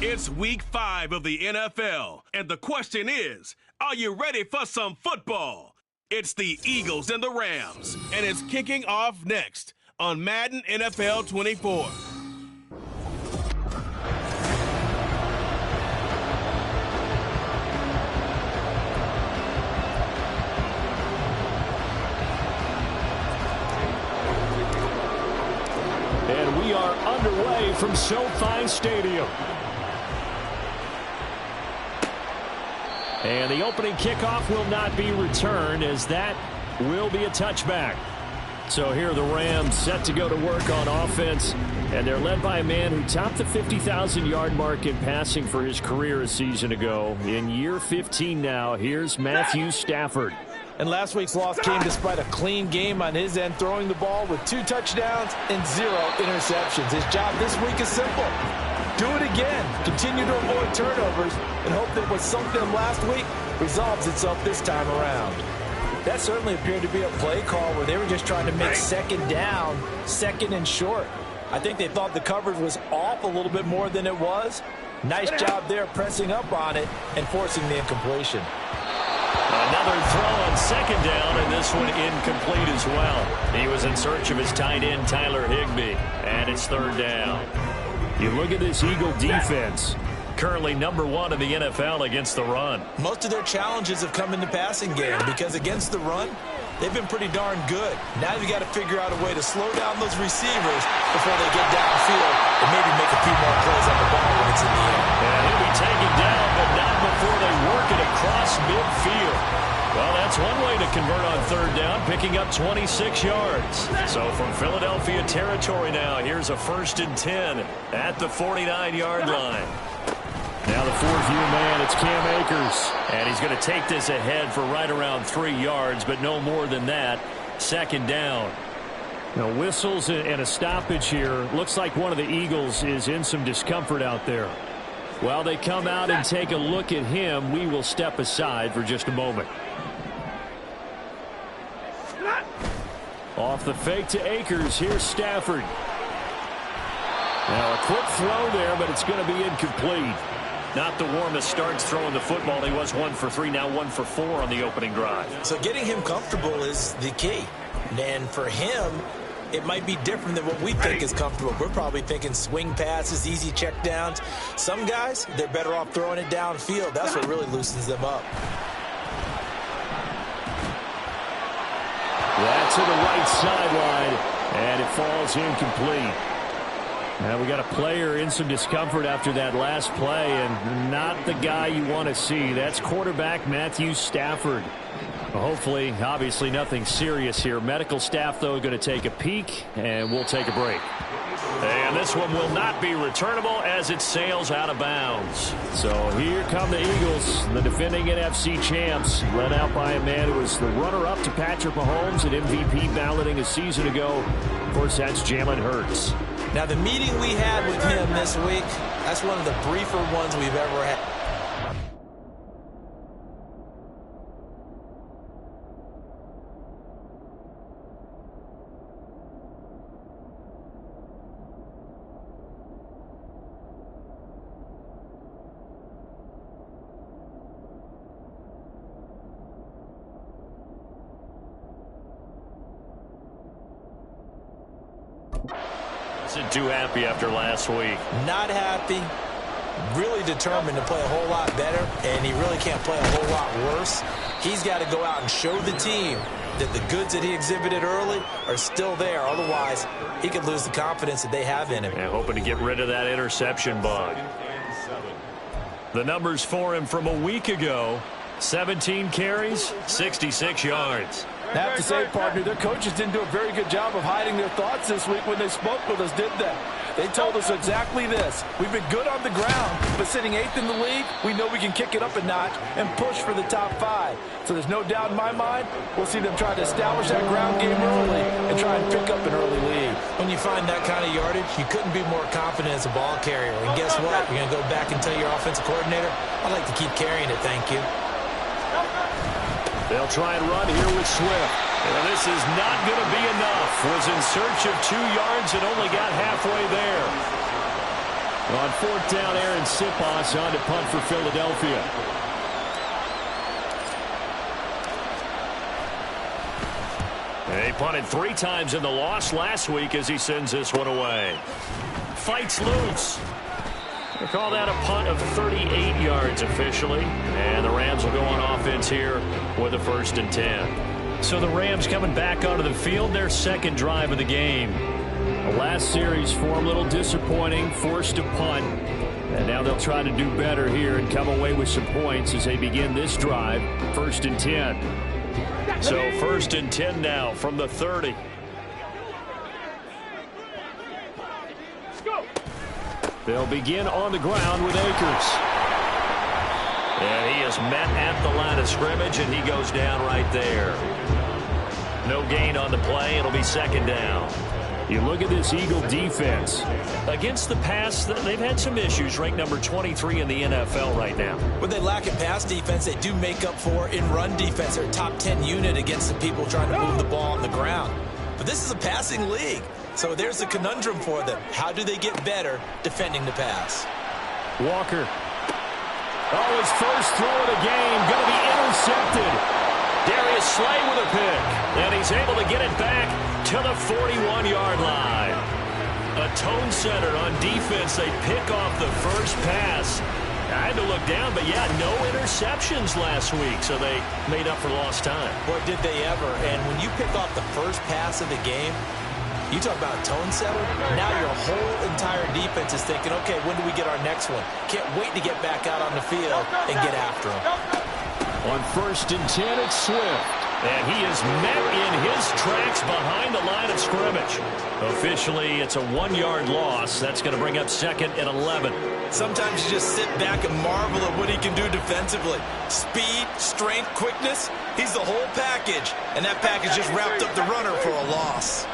It's week 5 of the NFL, and the question is, are you ready for some football? It's the Eagles and the Rams, and it's kicking off next on Madden NFL 24. And we are underway from SoFi Stadium. And the opening kickoff will not be returned, as that will be a touchback. So here are the Rams set to go to work on offense, and they're led by a man who topped the 50,000-yard mark in passing for his career a season ago. In year 15 now, here's Matthew Stafford. And last week's loss came despite a clean game on his end, throwing the ball with 2 touchdowns and 0 interceptions. His job this week is simple. Do it again. Continue to avoid turnovers and hope that what sunk them last week resolves itself this time around. That certainly appeared to be a play call where they were just trying to make second down, second and short. I think they thought the coverage was off a little bit more than it was. Nice job there pressing up on it and forcing the incompletion. Another throw on second down, and this one incomplete as well. He was in search of his tight end, Tyler Higbee, and it's third down. You look at this Eagle defense, currently number 1 in the NFL against the run. Most of their challenges have come in the passing game because against the run, they've been pretty darn good. Now you've got to figure out a way to slow down those receivers before they get downfield and maybe make a few more plays on the ball when it's in the air. And he'll be taken down, but not before they work it across midfield. Well, that's one way to convert on third down, picking up 26 yards. So from Philadelphia territory now, here's a 1st and 10 at the 49-yard line. Now the 4th-year man, it's Cam Akers. And he's going to take this ahead for right around 3 yards, but no more than that. Second down. Now whistles and a stoppage here. Looks like one of the Eagles is in some discomfort out there. While they come out and take a look at him, we will step aside for just a moment. Off the fake to Akers, here's Stafford. Now a quick throw there, but it's going to be incomplete. Not the warmest starts throwing the football. He was 1 for 3, now 1 for 4 on the opening drive. So getting him comfortable is the key. And for him, it might be different than what we think is comfortable. We're probably thinking swing passes, easy checkdowns. Some guys, they're better off throwing it downfield. That's what really loosens them up. That's to the right sideline, and it falls incomplete. Now we got a player in some discomfort after that last play, and not the guy you want to see. That's quarterback Matthew Stafford. Well, hopefully, obviously nothing serious here. Medical staff, though, going to take a peek, and we'll take a break. And this one will not be returnable as it sails out of bounds. So here come the Eagles, the defending NFC champs, led out by a man who was the runner-up to Patrick Mahomes at MVP balloting a season ago. Of course, that's Jalen Hurts. Now, the meeting we had with him this week, that's one of the briefer ones we've ever had. Isn't too happy after last week. Not happy. Really determined to play a whole lot better, and he really can't play a whole lot worse. He's got to go out and show the team that the goods that he exhibited early are still there. Otherwise, he could lose the confidence that they have in him. And hoping to get rid of that interception bug. The numbers for him from a week ago: 17 carries, 66 yards. I have to say, partner, their coaches didn't do a very good job of hiding their thoughts this week when they spoke with us, did they? They told us exactly this. We've been good on the ground, but sitting 8th in the league, we know we can kick it up a notch and push for the top 5. So there's no doubt in my mind we'll see them try to establish that ground game early and try and pick up an early lead. When you find that kind of yardage, you couldn't be more confident as a ball carrier. And guess what? You're going to go back and tell your offensive coordinator, I'd like to keep carrying it, thank you. They'll try and run here with Swift. And this is not going to be enough. Was in search of 2 yards and only got halfway there. On fourth down, Aaron Siposs on to punt for Philadelphia. He punted 3 times in the loss last week as he sends this one away. Fights loose. They call that a punt of 38 yards officially. And the Rams will go on offense here with a 1st and 10. So the Rams coming back onto the field, their second drive of the game. The last series for them, a little disappointing, forced to punt. And now they'll try to do better here and come away with some points as they begin this drive. 1st and 10. So 1st and 10 now from the 30. They'll begin on the ground with Akers. And he is met at the line of scrimmage, and he goes down right there. No gain on the play. It'll be 2nd down. You look at this Eagle defense. Against the pass, they've had some issues. Ranked number 23 in the NFL right now. When they lack in pass defense, they do make up for in run defense. They're a top 10 unit against the people trying to move the ball on the ground. But this is a passing league. So there's a conundrum for them. How do they get better defending the pass? Walker. Oh, his first throw of the game. Going to be intercepted. Darius Slay with a pick. And he's able to get it back to the 41-yard line. A tone setter on defense. They pick off the first pass. I had to look down, but yeah, no interceptions last week, so they made up for lost time. Boy, did they ever. And when you pick off the first pass of the game, you talk about a tone setter. Now your whole entire defense is thinking, okay, when do we get our next one? Can't wait to get back out on the field and get after them. On 1st and 10, it's Swift. And he is met in his tracks behind the line of scrimmage. Officially, it's a 1-yard loss. That's going to bring up 2nd and 11. Sometimes you just sit back and marvel at what he can do defensively. Speed, strength, quickness, he's the whole package. And that package just wrapped up the runner for a loss.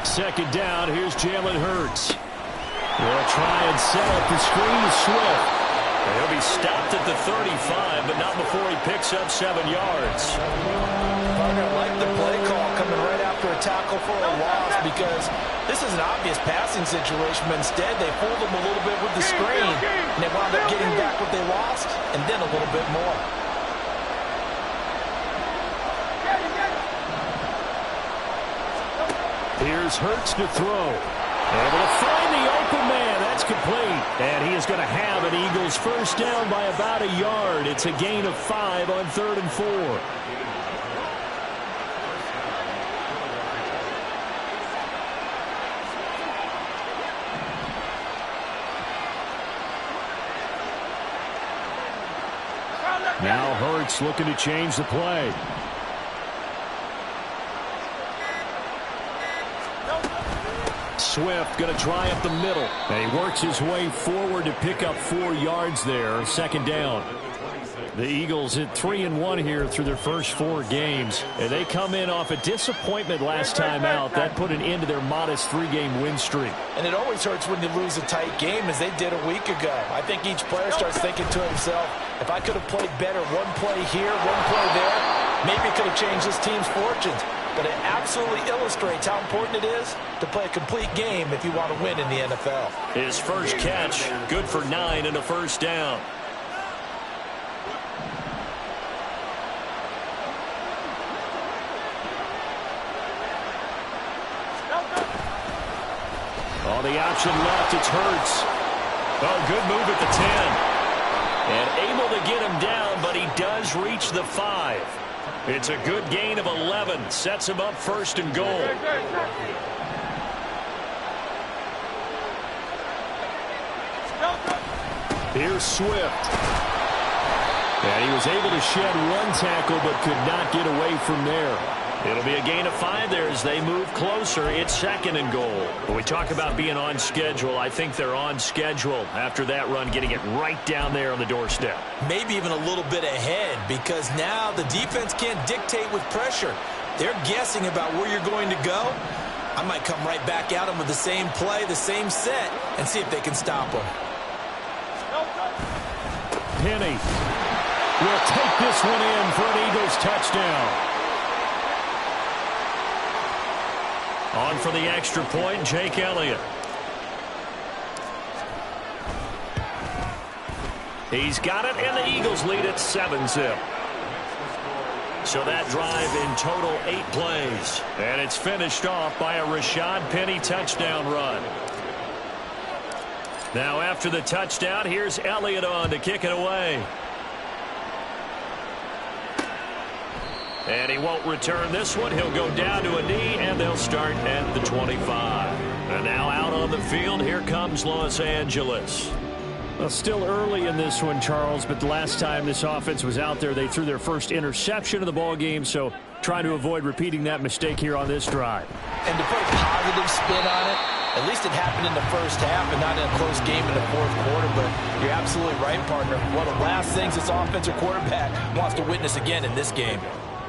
2nd down, here's Jalen Hurts. They'll try and set up the screen to Swift. He'll be stopped at the 35, but not before he picks up 7 yards. I like the play call coming right after a tackle for a loss because this is an obvious passing situation, but instead they fooled him a little bit with the screen, and they wound up getting back what they lost, and then a little bit more. Here's Hurts to throw. Able to find the open man. That's complete. And he is going to have an Eagles first down by about a yard. It's a gain of 5 on 3rd and 4. Now Hurts looking to change the play. Swift going to try up the middle. And he works his way forward to pick up 4 yards there. 2nd down. The Eagles at 3-1 here through their first 4 games. And they come in off a disappointment last time out. That put an end to their modest 3-game win streak. And it always hurts when you lose a tight game as they did a week ago. I think each player starts thinking to himself, if I could have played better one play here, one play there, maybe it could have changed this team's fortunes. But it absolutely illustrates how important it is to play a complete game if you want to win in the NFL. His first catch, good for 9 and a first down. On the option left, it's Hurts. Oh, good move at the 10. And able to get him down, but he does reach the 5. It's a good gain of 11. Sets him up 1st and goal. Here's Swift. And he was able to shed 1 tackle but could not get away from there. It'll be a gain of 5 there as they move closer. It's 2nd and goal. When we talk about being on schedule, I think they're on schedule after that run, getting it right down there on the doorstep. Maybe even a little bit ahead because now the defense can't dictate with pressure. They're guessing about where you're going to go. I might come right back at them with the same play, the same set, and see if they can stop them. Penny will take this one in for an Eagles touchdown. On for the extra point, Jake Elliott. He's got it, and the Eagles lead at 7-zip. So that drive in total 8 plays. And it's finished off by a Rashad Penny touchdown run. Now after the touchdown, here's Elliott on to kick it away. And he won't return this one. He'll go down to a knee, and they'll start at the 25. And now out on the field, here comes Los Angeles. Well, still early in this one, Charles, but the last time this offense was out there, they threw their first interception of the ball game, so trying to avoid repeating that mistake here on this drive. And to put a positive spin on it, at least it happened in the first half and not in a close game in the fourth quarter, but you're absolutely right, partner. One of the last things this offensive quarterback wants to witness again in this game.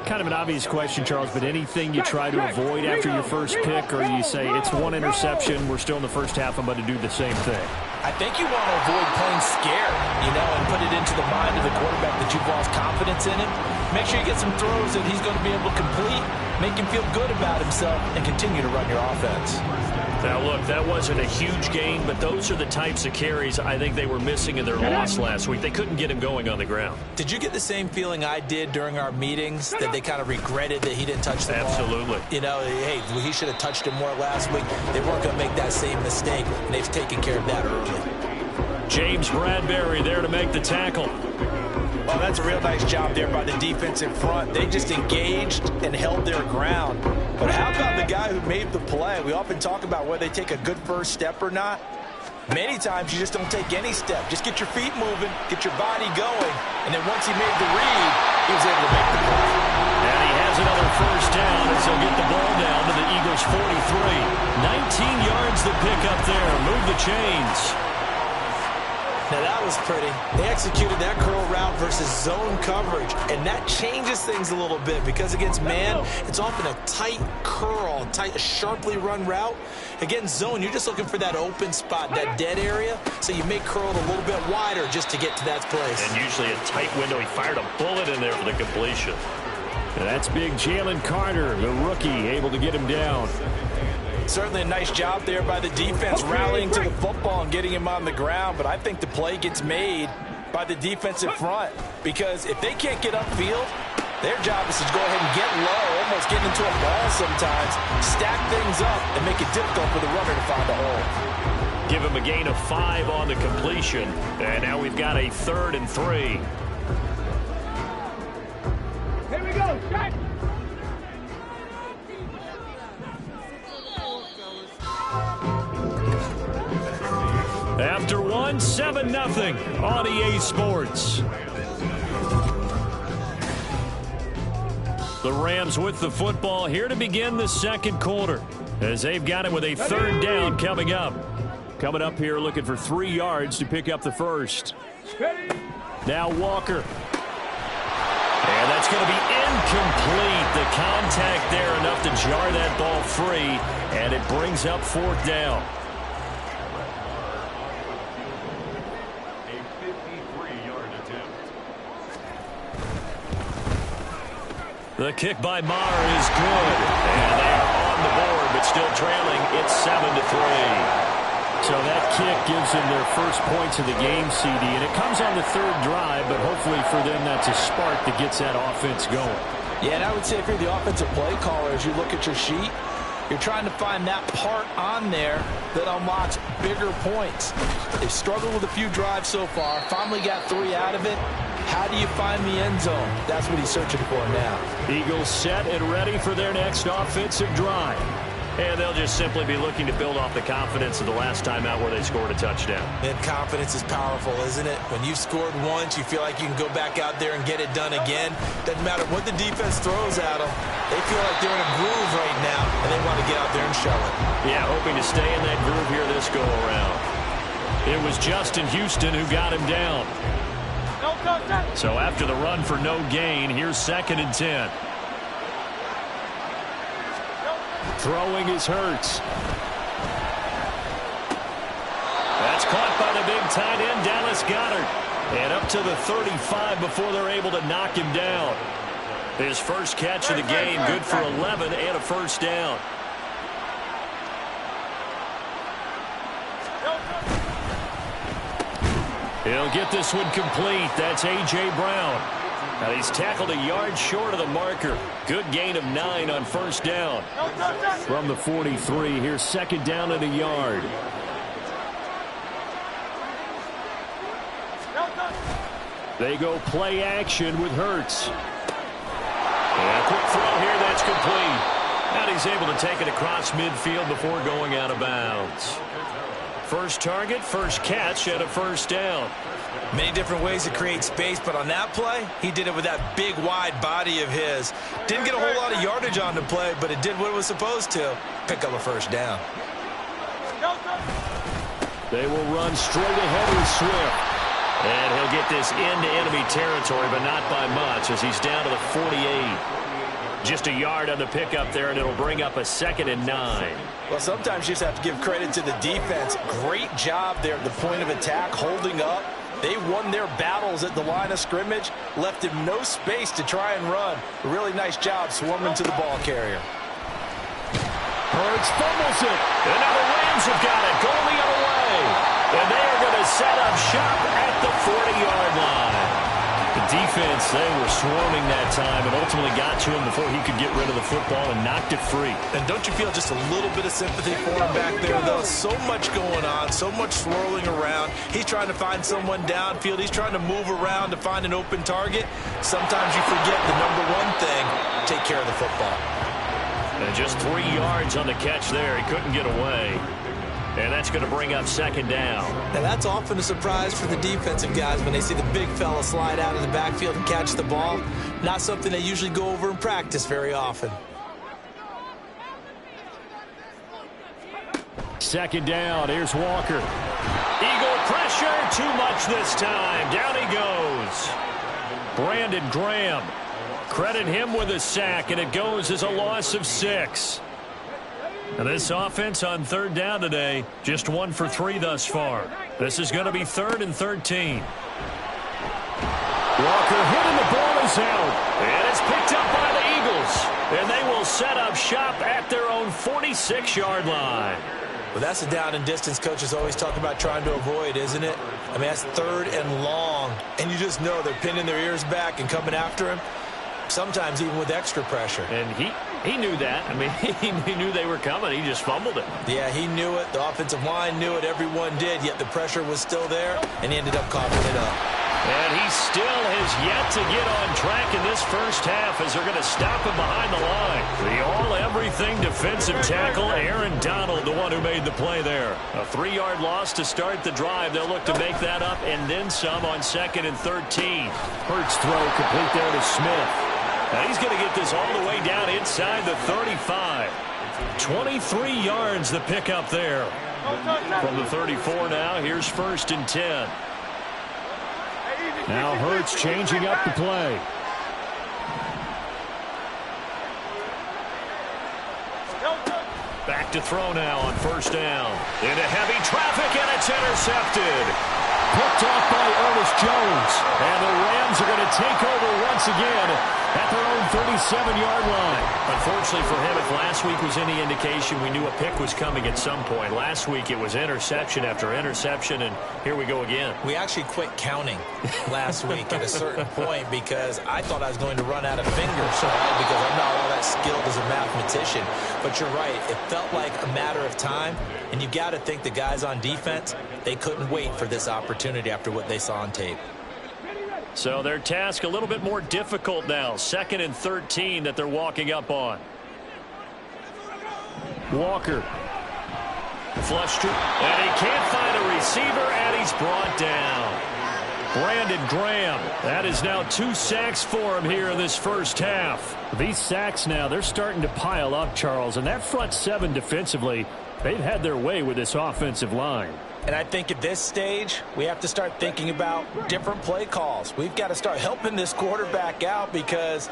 Kind of an obvious question, Charles, but anything you try to avoid after your first pick, or you say it's one interception, we're still in the first half, I'm going to do the same thing? I think you want to avoid playing scared, and put it into the mind of the quarterback that you've lost confidence in him. Make sure you get some throws that he's going to be able to complete, make him feel good about himself, and continue to run your offense. Now, look, that wasn't a huge gain, but those are the types of carries I think they were missing in their loss last week. They couldn't get him going on the ground. Did you get the same feeling I did during our meetings, that they kind of regretted that he didn't touch the ball? Absolutely. Hey, he should have touched him more last week. They weren't going to make that same mistake, and they've taken care of that early. James Bradbury there to make the tackle. Well, that's a real nice job there by the defensive front. They just engaged and held their ground. But how about the guy who made the play? We often talk about whether they take a good first step or not. Many times you just don't take any step. Just get your feet moving, get your body going, and then once he made the read, he was able to make the play. And he has another first down as he'll get the ball down to the Eagles' 43. 19 yards to pick up there. Move the chains. Now that was pretty. They executed that curl route versus zone coverage, and that changes things a little bit because against man, it's often a tight curl, a sharply run route. Against zone, you're just looking for that open spot, that dead area, so you may curl it a little bit wider just to get to that place. And usually a tight window. He fired a bullet in there for the completion. And that's big Jalen Carter, the rookie, able to get him down. Certainly a nice job there by the defense rallying to the football and getting him on the ground, but I think the play gets made by the defensive front because if they can't get upfield, their job is to go ahead and get low, almost get into a ball sometimes, stack things up, and make it difficult for the runner to find a hole. Give him a gain of 5 on the completion, and now we've got a 3rd and 3. Here we go, strike! After one, 7-0 on EA Sports. The Rams with the football here to begin the second quarter as they've got it with a 3rd down coming up. Coming up here looking for 3 yards to pick up the first. Now Walker. And that's going to be incomplete. The contact there enough to jar that ball free, and it brings up 4th down. The kick by Maher is good. And they are on the board, but still trailing. It's 7-3. So that kick gives them their first points of the game, CD. And it comes on the 3rd drive, but hopefully for them that's a spark that gets that offense going. Yeah, and I would say if you're the offensive play caller, as you look at your sheet, you're trying to find that part on there that unlocks bigger points. They've struggled with a few drives so far. Finally got 3 out of it. How do you find the end zone? That's what he's searching for now. Eagles set and ready for their next offensive drive. And they'll just simply be looking to build off the confidence of the last time out where they scored a touchdown. And confidence is powerful, isn't it? When you've scored once, you feel like you can go back out there and get it done again. Doesn't matter what the defense throws at them. They feel like they're in a groove right now, and they want to get out there and show it. Yeah, hoping to stay in that groove here this go-around. It was Justin Houston who got him down. So after the run for no gain, here's 2nd and 10. Throwing is Hurts. That's caught by the big tight end, Dallas Goedert. And up to the 35 before they're able to knock him down. His first catch of the game, good for 11 and a first down. He'll get this one complete. That's A.J. Brown. And he's tackled a yard short of the marker. Good gain of 9 on first down. From the 43, here's second down and a yard. They go play action with Hurts. And a quick throw here, that's complete. And he's able to take it across midfield before going out of bounds. First target, first catch, and a first down. Many different ways to create space, but on that play, he did it with that big, wide body of his. Didn't get a whole lot of yardage on the play, but it did what it was supposed to. Pick up a first down. They will run straight ahead with Swift. And he'll get this into enemy territory, but not by much, as he's down to the 48. Just a yard on the pickup there, and it'll bring up a 2nd and 9. Well, sometimes you just have to give credit to the defense. Great job there at the point of attack, holding up. They won their battles at the line of scrimmage, left him no space to try and run. A really nice job swarming to the ball carrier. Hurts fumbles it. And now the Rams have got it, going the other way. And they are going to set up shop at the 40-yard line. The defense, they were swarming that time and ultimately got to him before he could get rid of the football and knocked it free. And don't you feel just a little bit of sympathy for him back there, though? So much going on, so much swirling around. He's trying to find someone downfield. He's trying to move around to find an open target. Sometimes you forget the number one thing, take care of the football. And just 3 yards on the catch there. He couldn't get away. And that's going to bring up 2nd down. Now, that's often a surprise for the defensive guys when they see the big fella slide out of the backfield and catch the ball. Not something they usually go over in practice very often. 2nd down. Here's Walker. Eagle pressure. Too much this time. Down he goes. Brandon Graham. Credit him with a sack, and it goes as a loss of 6. Now this offense on 3rd down today, just 1 for 3 thus far. This is going to be 3rd and 13. Walker hit and the ball is out. And it's picked up by the Eagles. And they will set up shop at their own 46-yard line. Well, that's the down and distance coaches always talk about trying to avoid, isn't it? I mean, that's 3rd and long. And you just know they're pinning their ears back and coming after him. Sometimes even with extra pressure. And he knew that. I mean, he knew they were coming. He just fumbled it. Yeah, he knew it. The offensive line knew it. Everyone did. Yet the pressure was still there, and he ended up coughing it up. And he still has yet to get on track in this first half as they're going to stop him behind the line. The all-everything defensive tackle, Aaron Donald, the one who made the play there. A 3-yard loss to start the drive. They'll look to make that up and then some on 2nd and 13. Hurts throw complete there to Smith. Now he's going to get this all the way down inside the 35. 23 yards the pickup there. From the 34 now, here's 1st and 10. Now Hurts changing up the play. Back to throw now on 1st down. Into heavy traffic, and it's intercepted. Picked off by Ernest Jones. And the Rams are going to take over once again at their own 37-yard line. Unfortunately for him, if last week was any indication, we knew a pick was coming at some point. Last week it was interception after interception, and here we go again. We actually quit counting last week at a certain point because I thought I was going to run out of fingers because I'm not all that skilled as a mathematician. But you're right. It felt like a matter of time, and you got to think the guys on defense, they couldn't wait for this opportunity after what they saw on tape. So their task a little bit more difficult now. 2nd and 13 that they're walking up on. Walker. Flush to, and he can't find a receiver, and he's brought down. Brandon Graham. That is now 2 sacks for him here in this first half. These sacks now, they're starting to pile up, Charles. And that front 7 defensively, they've had their way with this offensive line. And I think at this stage, we have to start thinking about different play calls. We've got to start helping this quarterback out because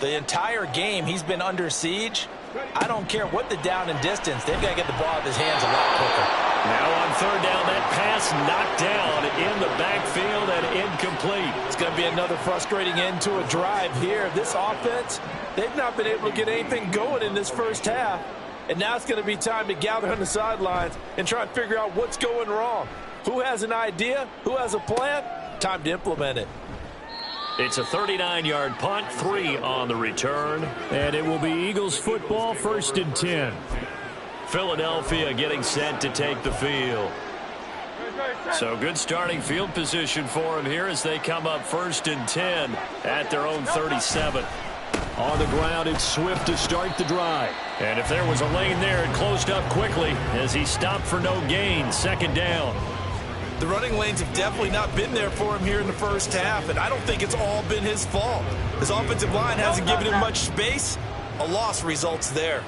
the entire game he's been under siege. I don't care what the down and distance. They've got to get the ball out of his hands a lot quicker. Now on 3rd down, that pass knocked down in the backfield and incomplete. It's going to be another frustrating end to a drive here. This offense, they've not been able to get anything going in this first half. And now it's going to be time to gather on the sidelines and try and figure out what's going wrong. Who has an idea? Who has a plan? Time to implement it. It's a 39-yard punt, 3 on the return. And it will be Eagles football, 1st and 10. Philadelphia getting set to take the field. So good starting field position for them here as they come up 1st and 10 at their own 37. On the ground, it's Swift to start the drive. And if there was a lane there, it closed up quickly as he stopped for no gain. 2nd down. The running lanes have definitely not been there for him here in the first half, and I don't think it's all been his fault. His offensive line hasn't given him much space. A loss results there.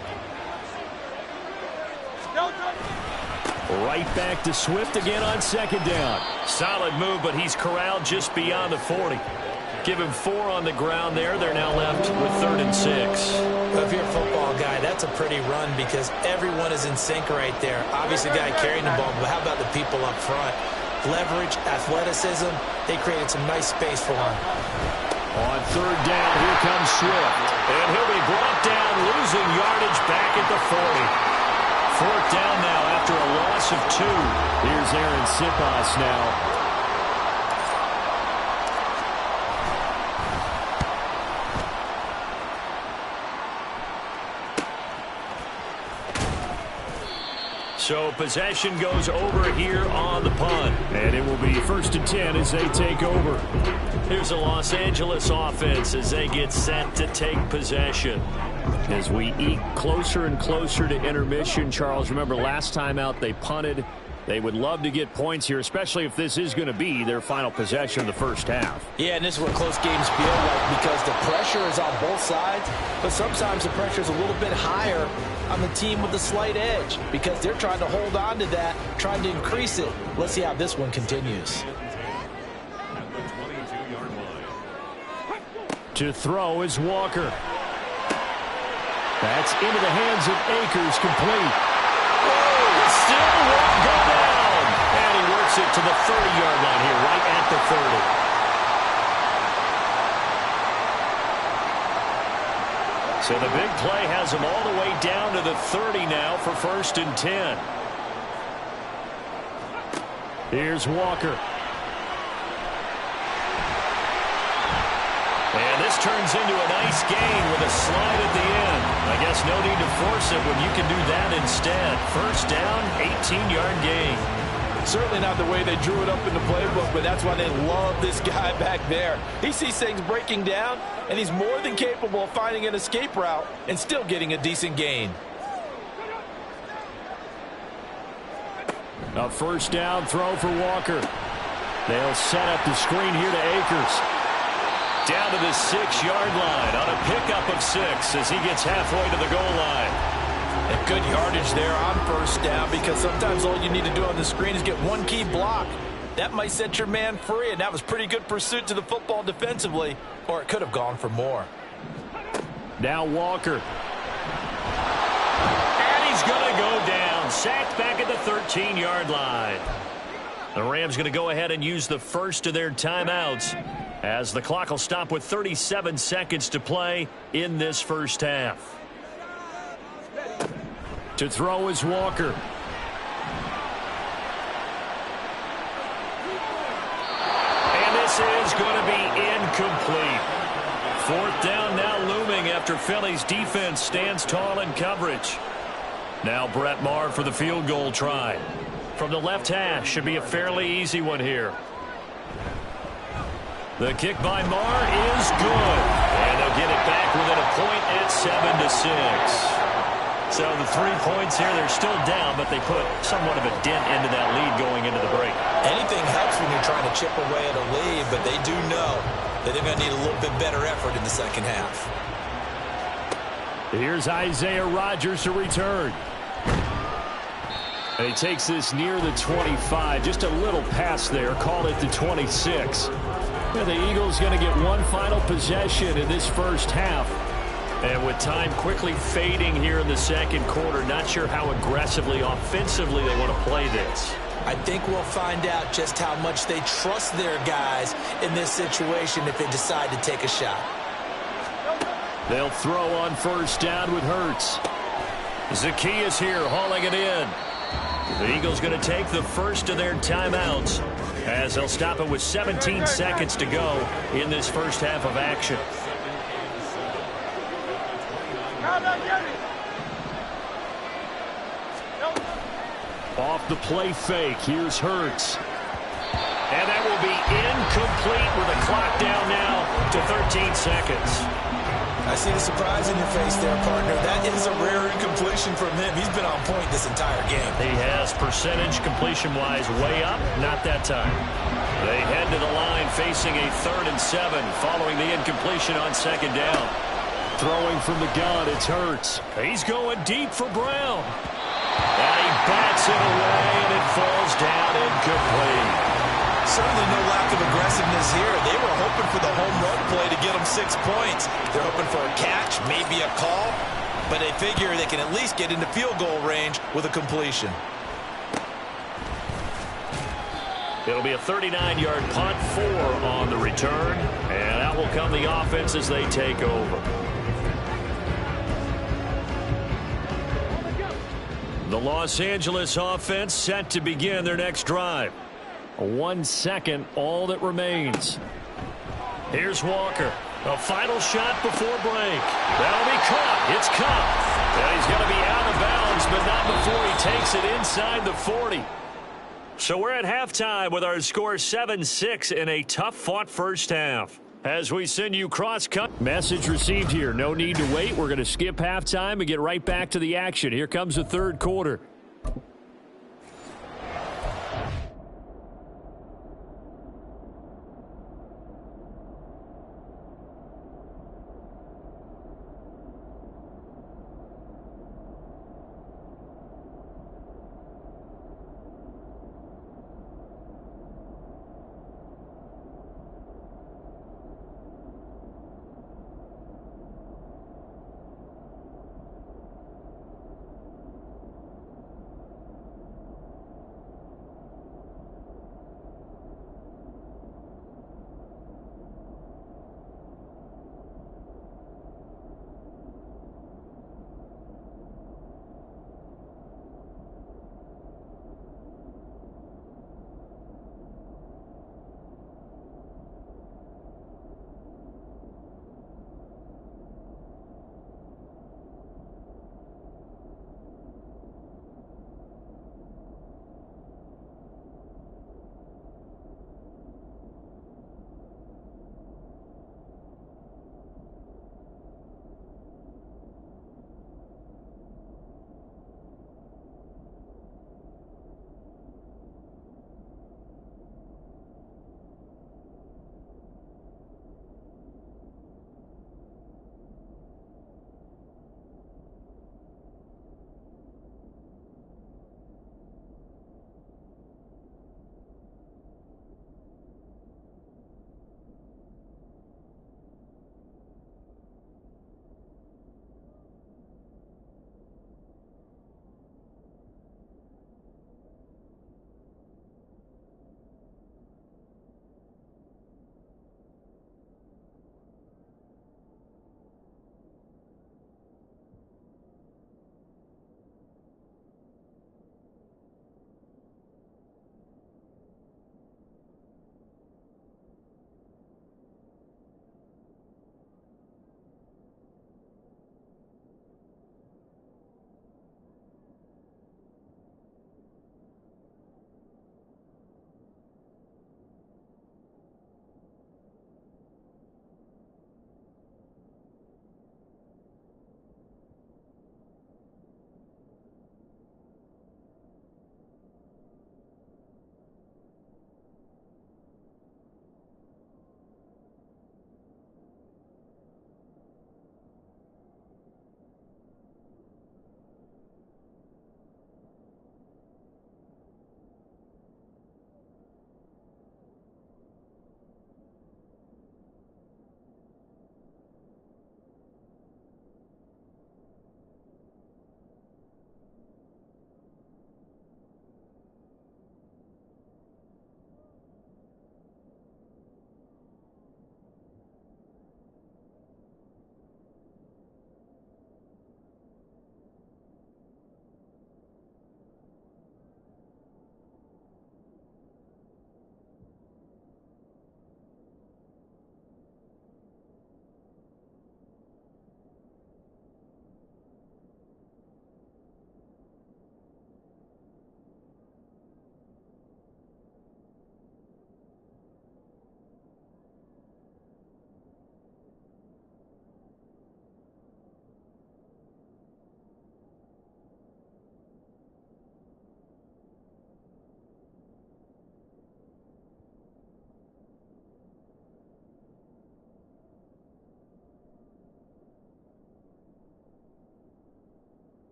Right back to Swift again on 2nd down. Solid move, but he's corralled just beyond the 40. Give him 4 on the ground there. They're now left with 3rd and 6. If you're a football guy, that's a pretty run because everyone is in sync right there. Obviously, the guy carrying the ball, but how about the people up front? Leverage, athleticism, they created some nice space for him. On 3rd down, here comes Swift. And he'll be brought down, losing yardage back at the 40. 4th down now after a loss of 2. Here's Aaron Siposs now. So possession goes over here on the punt. And it will be 1st and 10 as they take over. Here's a Los Angeles offense as they get set to take possession. As we eke closer and closer to intermission, Charles, remember last time out they punted. They would love to get points here, especially if this is going to be their final possession of the first half. Yeah, and this is what close games feel like because the pressure is on both sides, but sometimes the pressure is a little bit higher on the team with the slight edge because they're trying to hold on to that, trying to increase it. Let's see how this one continues. To throw is Walker. That's into the hands of Akers, complete. Still won't go down. And he works it to the 30-yard line here, right at the 30. So the big play has him all the way down to the 30 now for 1st and 10. Here's Walker. And this turns into a nice gain with a slide at the end. I guess no need to force it when you can do that instead. 1st down, 18-yard gain. Certainly not the way they drew it up in the playbook, but that's why they love this guy back there. He sees things breaking down, and he's more than capable of finding an escape route and still getting a decent gain. A 1st down throw for Walker. They'll set up the screen here to Akers. Down to the 6-yard line on a pickup of 6 as he gets halfway to the goal line. And good yardage there on 1st down because sometimes all you need to do on the screen is get one key block. That might set your man free, and that was pretty good pursuit to the football defensively, or it could have gone for more. Now Walker. And he's going to go down. Sacked back at the 13-yard line. The Rams going to go ahead and use the first of their timeouts as the clock will stop with 37 seconds to play in this first half. To throw is Walker. And this is going to be incomplete. 4th down now looming after Philly's defense stands tall in coverage. Now Brett Maher for the field goal try. From the left hash, should be a fairly easy one here. The kick by Maher is good. And they'll get it back within a point at 7-6. So the 3 points here, they're still down, but they put somewhat of a dent into that lead going into the break. Anything helps when you're trying to chip away at a lead, but they do know that they're going to need a little bit better effort in the second half. Here's Isaiah Rodgers to return. And he takes this near the 25. Just a little pass there. Call it the 26. And the Eagles going to get one final possession in this first half. And with time quickly fading here in the second quarter, not sure how aggressively, offensively they want to play this. I think we'll find out just how much they trust their guys in this situation if they decide to take a shot. They'll throw on 1st down with Hurts. Zacchaeus here hauling it in. The Eagles going to take the first of their timeouts as they'll stop it with 17 seconds to go in this first half of action. Off the play fake, here's Hurts. And that will be incomplete with the clock down now to 13 seconds. I see the surprise in your face there, partner. That is a rare incompletion from him. He's been on point this entire game. He has percentage completion-wise way up, not that time. They head to the line facing a 3rd and 7 following the incompletion on 2nd down. Throwing from the gun, it's Hurts. He's going deep for Brown. And he bats it away, and it falls down incomplete. Certainly no lack of aggressiveness here. They were hoping for the home run play to get them 6 points. They're hoping for a catch, maybe a call, but they figure they can at least get into field goal range with a completion. It'll be a 39-yard punt, 4 on the return, and out will come the offense as they take over. The Los Angeles offense set to begin their next drive. 1 second, all that remains. Here's Walker. A final shot before break. That'll be caught. It's Kupp. And he's going to be out of bounds, but not before he takes it inside the 40. So we're at halftime with our score 7-6 in a tough-fought first half. As we send you cross-cut. Message received here. No need to wait. We're going to skip halftime and get right back to the action. Here comes the third quarter.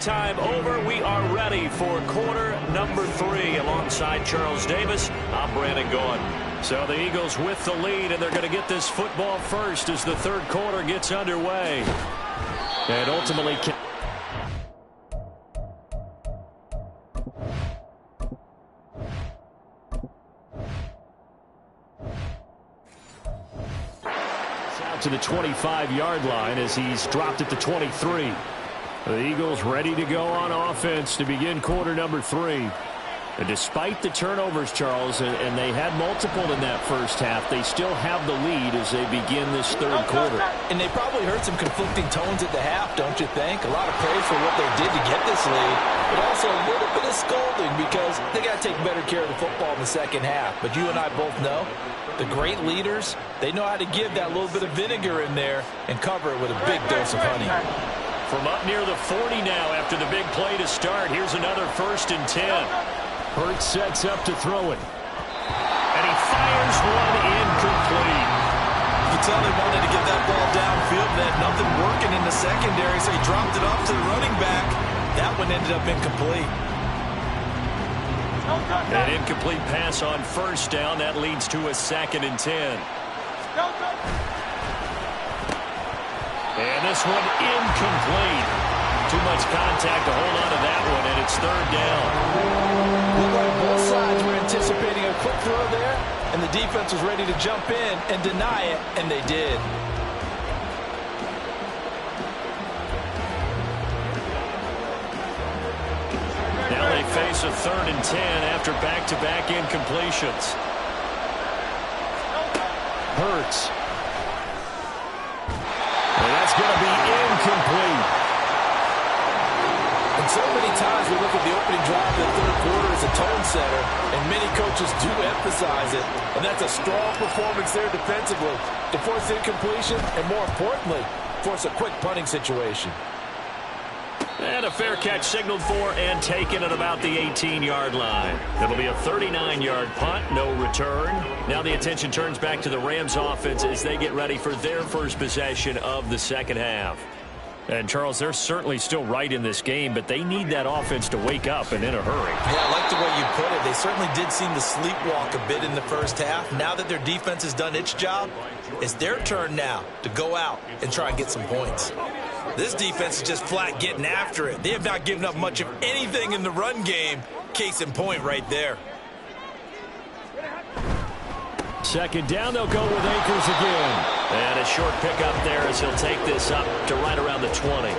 halftime over. We are ready for quarter number 3. Alongside Charles Davis, I'm Brandon Gaudin. So the Eagles with the lead, and they're going to get this football first as the third quarter gets underway. And ultimately... out to the 25-yard line as he's dropped at the 23. The Eagles ready to go on offense to begin quarter number 3. And despite the turnovers, Charles, and they had multiple in that first half, they still have the lead as they begin this third quarter. And they probably heard some conflicting tones at the half, don't you think? A lot of praise for what they did to get this lead, but also a little bit of scolding because they got to take better care of the football in the second half. But you and I both know the great leaders, they know how to give that little bit of vinegar in there and cover it with a big dose of honey. From up near the 40 now after the big play to start, here's another 1st and 10. Hurts sets up to throw it. And he fires one incomplete. You can tell they wanted to get that ball downfield. They had nothing working in the secondary, so he dropped it off to the running back. That one ended up incomplete. An incomplete pass on 1st down. That leads to a 2nd and 10. And this one incomplete. Too much contact to hold on to that one, and it's 3rd down. Looked like both sides were anticipating a quick throw there, and the defense was ready to jump in and deny it, and they did. Now they face a 3rd and 10 after back-to-back incompletions. Hurts. And that's going to be incomplete. And so many times we look at the opening drive of the third quarter as a tone setter, and many coaches do emphasize it. And that's a strong performance there defensively to force incompletion and, more importantly, force a quick punting situation. And a fair catch signaled for and taken at about the 18-yard line. It'll be a 39-yard punt, no return. Now the attention turns back to the Rams offense as they get ready for their first possession of the second half. And, Charles, they're certainly still right in this game, but they need that offense to wake up and in a hurry. Yeah, I like the way you put it. They certainly did seem to sleepwalk a bit in the first half. Now that their defense has done its job, it's their turn now to go out and try and get some points. This defense is just flat getting after it. They have not given up much of anything in the run game. Case in point right there. 2nd down, they'll go with Akers again. And a short pickup there as he'll take this up to right around the 20.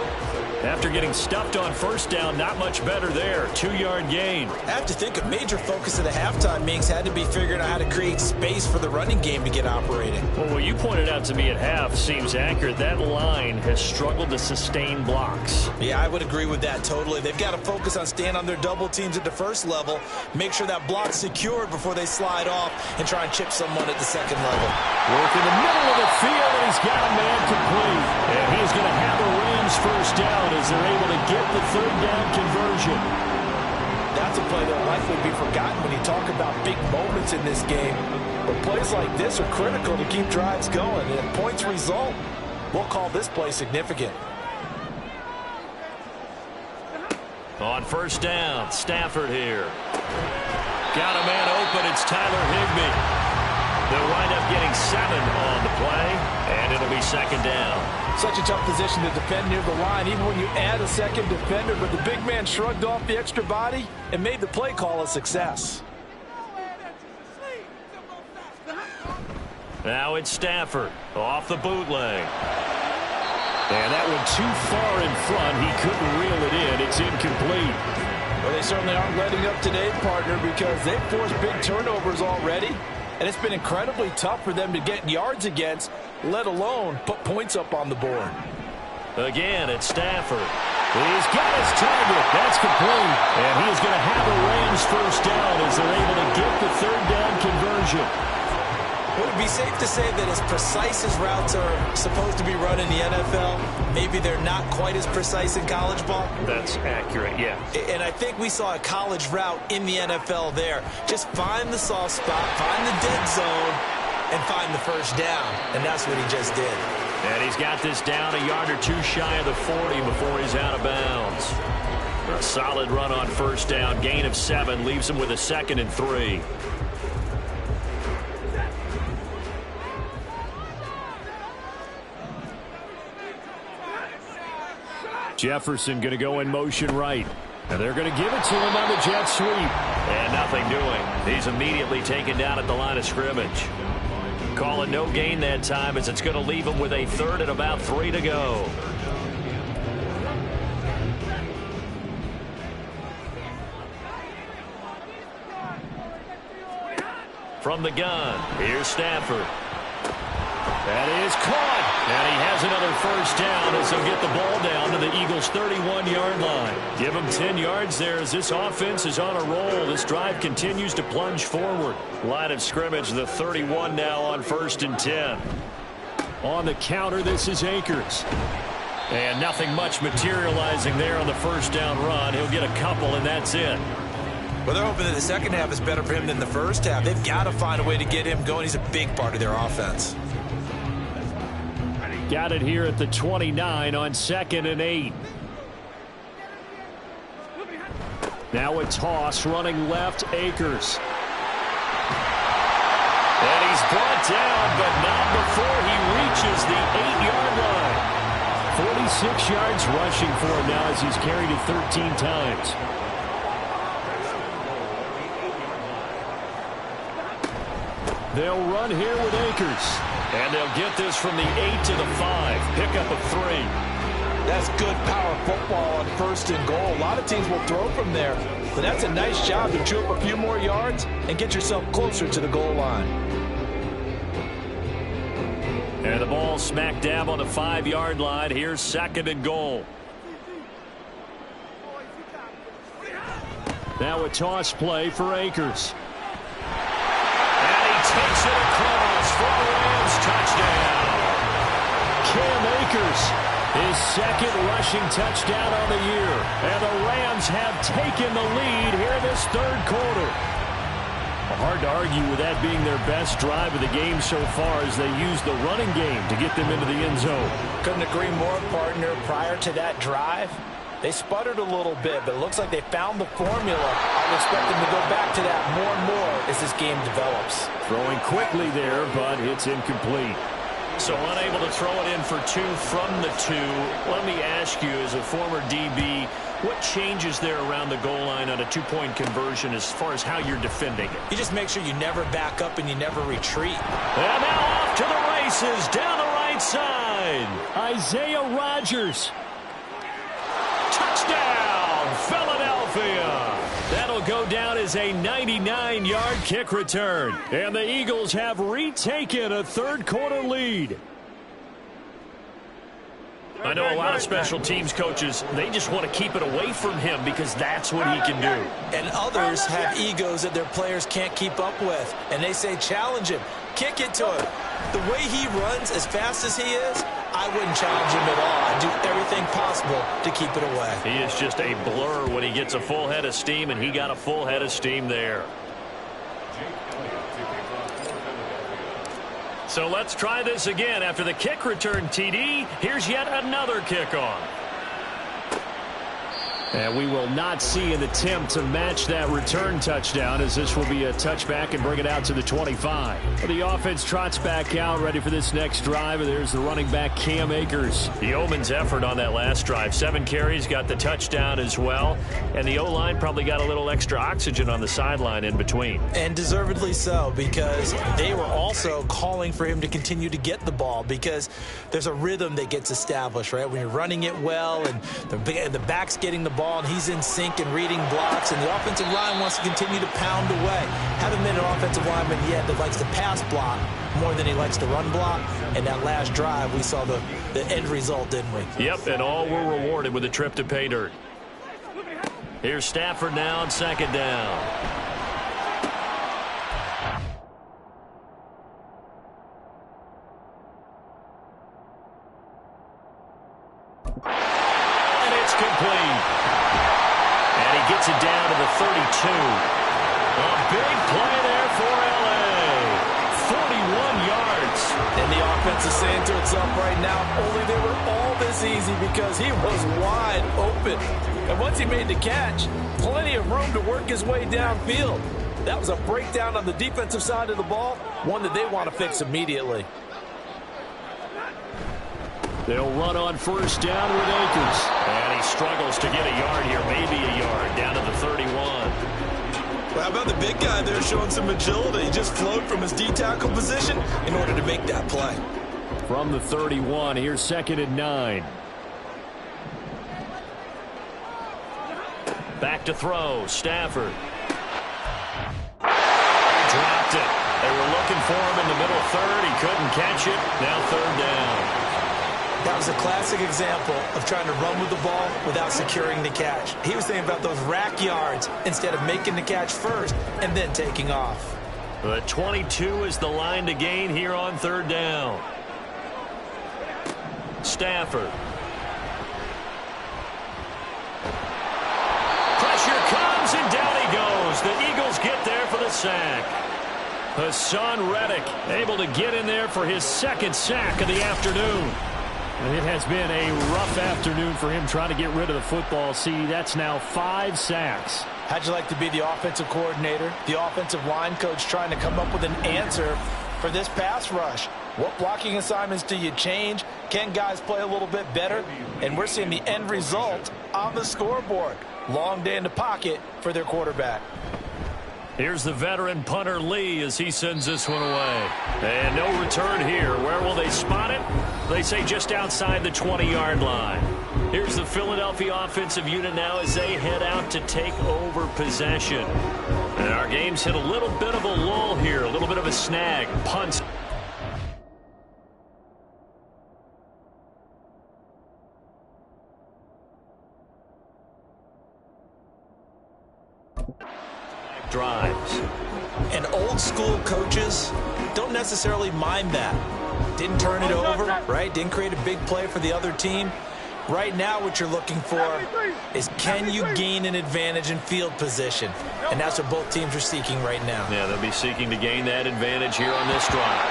After getting stuffed on 1st down, not much better there. 2-yard gain. I have to think a major focus of the halftime meetings had to be figuring out how to create space for the running game to get operating. Well, what you pointed out to me at half seems accurate. That line has struggled to sustain blocks. Yeah, I would agree with that totally. They've got to focus on staying on their double teams at the first level, make sure that block's secured before they slide off and try and chip someone at the second level. Work in the middle of the field, and he's got a man complete. And he's going to have the Rams 1st down as they're able to get the 3rd down conversion. That's a play that will likely be forgotten when you talk about big moments in this game. But plays like this are critical to keep drives going. And if points result, we'll call this play significant. On 1st down, Stafford here. Got a man open. It's Tyler Higbee. They'll wind up getting 7 on the play, and it'll be 2nd down. Such a tough position to defend near the line, even when you add a second defender, but the big man shrugged off the extra body and made the play call a success. Now it's Stafford off the bootleg. And that one too far in front. He couldn't reel it in. It's incomplete. Well, they certainly aren't letting up today, partner, because they've forced big turnovers already. And it's been incredibly tough for them to get yards against, let alone put points up on the board. Again, it's Stafford. He's got his target. That's complete. And he's going to have the Rams 1st down as they're able to get the 3rd down conversion. Would it be safe to say that as precise as routes are supposed to be run in the NFL, maybe they're not quite as precise in college ball? That's accurate, yeah. And I think we saw a college route in the NFL there. Just find the soft spot, find the dead zone, and find the 1st down. And that's what he just did. And he's got this down a yard or two shy of the 40 before he's out of bounds. A solid run on first down. Gain of 7 leaves him with a 2nd and 3. Jefferson going to go in motion right. And they're going to give it to him on the jet sweep. And nothing doing. He's immediately taken down at the line of scrimmage. Call it no gain that time as it's going to leave him with a 3rd and about 3 to go. From the gun, here's Stafford. That is caught. And he has another first down as he'll get the ball down to the Eagles' 31-yard line. Give him 10 yards there as this offense is on a roll. This drive continues to plunge forward. Line of scrimmage, the 31 now on 1st and 10. On the counter, this is Akers. And nothing much materializing there on the first down run. He'll get a couple, and that's it. Well, they're hoping that the second half is better for him than the first half. They've got to find a way to get him going. He's a big part of their offense. Got it here at the 29 on 2nd and 8. Now a toss running left, Akers. And he's brought down, but not before he reaches the 8-yard line. 46 yards rushing for him now as he's carried it 13 times. They'll run here with Akers. And they'll get this from the 8 to the 5. Pickup of 3. That's good power football on 1st and goal. A lot of teams will throw from there, but that's a nice job to chew up a few more yards and get yourself closer to the goal line. And the ball smack dab on the 5-yard line. Here's 2nd and goal. Now a toss play for Akers. And he takes it across for a Rams touchdown. Cam Akers, his 2nd rushing touchdown on the year. And the Rams have taken the lead here in this 3rd quarter. Hard to argue with that being their best drive of the game so far as they use the running game to get them into the end zone. Couldn't agree more, partner. Prior to that drive, they sputtered a little bit, but it looks like they found the formula. I would expect them to go back to that more and more as this game develops. Throwing quickly there, but it's incomplete. So unable to throw it in for 2 from the 2. Let me ask you, as a former DB, what changes there around the goal line on a 2-point conversion as far as how you're defending it? You just make sure you never back up and you never retreat. And now off to the races down the right side. Isaiah Rodgers. Touchdown, Philadelphia. That'll go down as a 99-yard kick return. And the Eagles have retaken a 3rd quarter lead. I know a lot of special teams coaches, they just want to keep it away from him because that's what he can do. And others have egos that their players can't keep up with. And they say, challenge him, kick it to him. The way he runs as fast as he is, I wouldn't challenge him at all. I'd do everything possible to keep it away. He is just a blur when he gets a full head of steam, and he got a full head of steam there. So let's try this again. After the kick return, TD, here's yet another kickoff. And we will not see an attempt to match that return touchdown, as this will be a touchback and bring it out to the 25. The offense trots back out, ready for this next drive. And there's the running back, Cam Akers. The Yeoman's effort on that last drive. 7 carries, got the touchdown as well. And the O-line probably got a little extra oxygen on the sideline in between. And deservedly so, because they were also calling for him to continue to get the ball, because there's a rhythm that gets established, right? When you're running it well and the back's getting the ball and he's in sync and reading blocks, and the offensive line wants to continue to pound away. Haven't been an offensive lineman yet that likes to pass block more than he likes to run block. And that last drive, we saw the end result, didn't we? Yep, and all were rewarded with a trip to pay dirt. Here's Stafford now on 2nd down. Complete. And he gets it down to the 32. A big play there for L.A. 41 yards. And the defense is saying to itself right now, only they were all this easy because he was wide open. And once he made the catch, plenty of room to work his way downfield. That was a breakdown on the defensive side of the ball, one that they want to fix immediately. They'll run on first down with Akers. And he struggles to get a yard here, maybe a yard, down to the 31. Well, how about the big guy there showing some agility? He just flowed from his D-tackle position in order to make that play. From the 31, here's 2nd and 9. Back to throw, Stafford. Dropped it. They were looking for him in the middle third. He couldn't catch it. Now 3rd down. That was a classic example of trying to run with the ball without securing the catch. He was thinking about those rack yards instead of making the catch first and then taking off. The 22 is the line to gain here on 3rd down. Stafford. Pressure comes and down he goes. The Eagles get there for the sack. Hassan Reddick able to get in there for his 2nd sack of the afternoon. It has been a rough afternoon for him trying to get rid of the football. See, that's now 5 sacks. How'd you like to be the offensive coordinator, the offensive line coach trying to come up with an answer for this pass rush? What blocking assignments do you change? Can guys play a little bit better? And we're seeing the end result on the scoreboard. Long day in the pocket for their quarterback. Here's the veteran punter Lee as he sends this one away. And no return here. Where will they spot it? They say just outside the 20-yard line. Here's the Philadelphia offensive unit now as they head out to take over possession. And our game's hit a little bit of a lull here, a little bit of a snag. Punts. Drives. And old school coaches don't necessarily mind that. Didn't turn it over, right? Didn't create a big play for the other team. Right now what you're looking for is can you gain an advantage in field position? And that's what both teams are seeking right now. Yeah, they'll be seeking to gain that advantage here on this drive.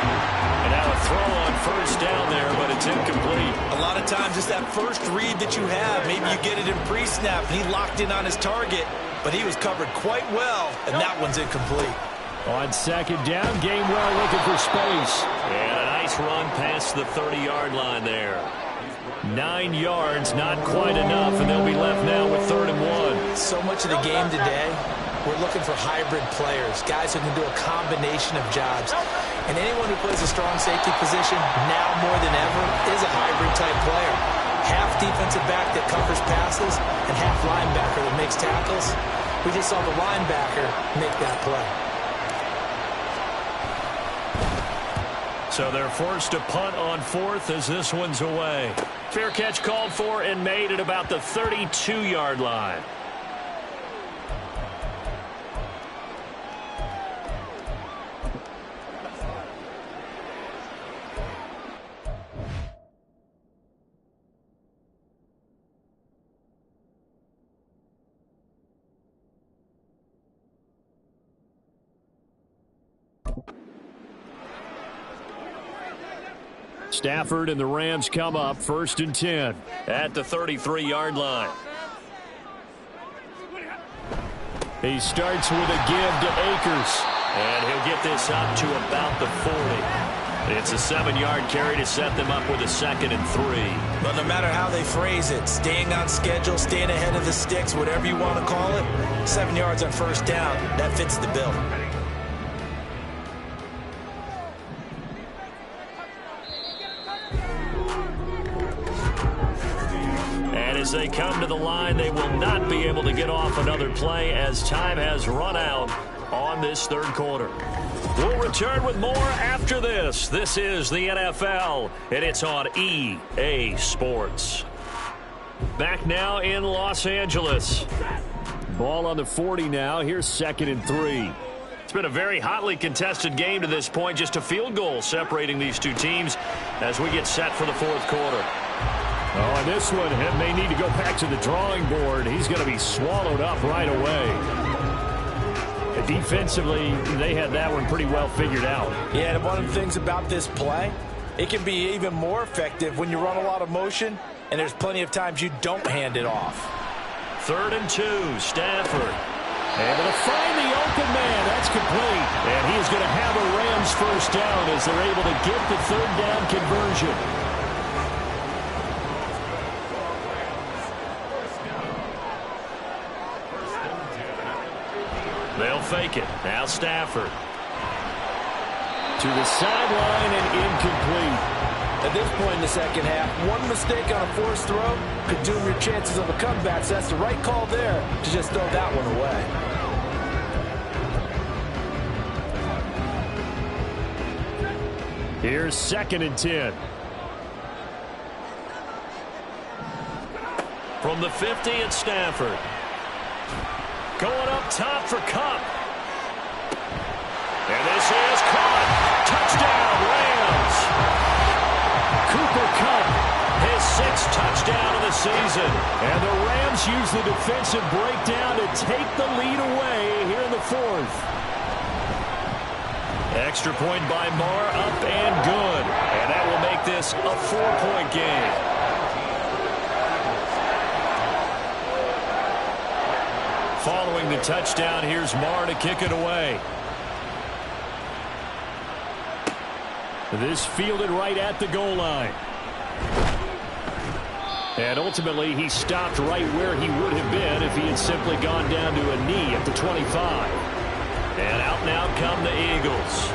And now a throw on first down there, but it's incomplete. A lot of times it's that first read that you have. Maybe you get it in pre-snap and he locked in on his target, but he was covered quite well, and that one's incomplete. On 2nd down, Gainwell looking for space. And a nice run past the 30-yard line there. 9 yards, not quite enough, and they'll be left now with 3rd and 1. So much of the game today, we're looking for hybrid players, guys who can do a combination of jobs. And anyone who plays a strong safety position, now more than ever, is a hybrid-type player. Half defensive back that covers passes and half linebacker that makes tackles. We just saw the linebacker make that play. So they're forced to punt on 4th as this one's away. Fair catch called for and made at about the 32-yard line. Stafford and the Rams come up 1st and 10 at the 33-yard line. He starts with a give to Akers. And he'll get this up to about the 40. It's a 7-yard carry to set them up with a 2nd and 3. But no matter how they phrase it, staying on schedule, staying ahead of the sticks, whatever you want to call it, 7 yards on first down, that fits the bill. As they come to the line, they will not be able to get off another play as time has run out on this 3rd quarter. We'll return with more after this. This is the NFL, and it's on EA Sports. Back now in Los Angeles. Ball on the 40 now. Here's 2nd and 3. It's been a very hotly contested game to this point. Just a field goal separating these two teams as we get set for the 4th quarter. Oh, and this one may need to go back to the drawing board. He's going to be swallowed up right away. Defensively, they had that one pretty well figured out. Yeah, and one of the things about this play, It can be even more effective when you run a lot of motion, and there's plenty of times you don't hand it off. 3rd and 2, Stafford. Able to find the open man. That's complete. And he is going to have a Rams first down as they're able to get the 3rd down conversion. They'll fake it. Now Stafford. To the sideline and incomplete. At this point in the second half, one mistake on a forced throw could doom your chances of a comeback. So that's the right call there to just throw that one away. Here's 2nd and 10. From the 50 at Stafford. Going up top for Kupp. And this is caught. Touchdown, Rams. Cooper Kupp, His 6th touchdown of the season. and the Rams use the defensive breakdown to take the lead away here in the 4th. Extra point by Marr, up and good. And that will make this a 4-point game. Following the touchdown, here's Marr to kick it away. This fielded right at the goal line. And ultimately, he stopped right where he would have been if he had simply gone down to a knee at the 25. And out come the Eagles.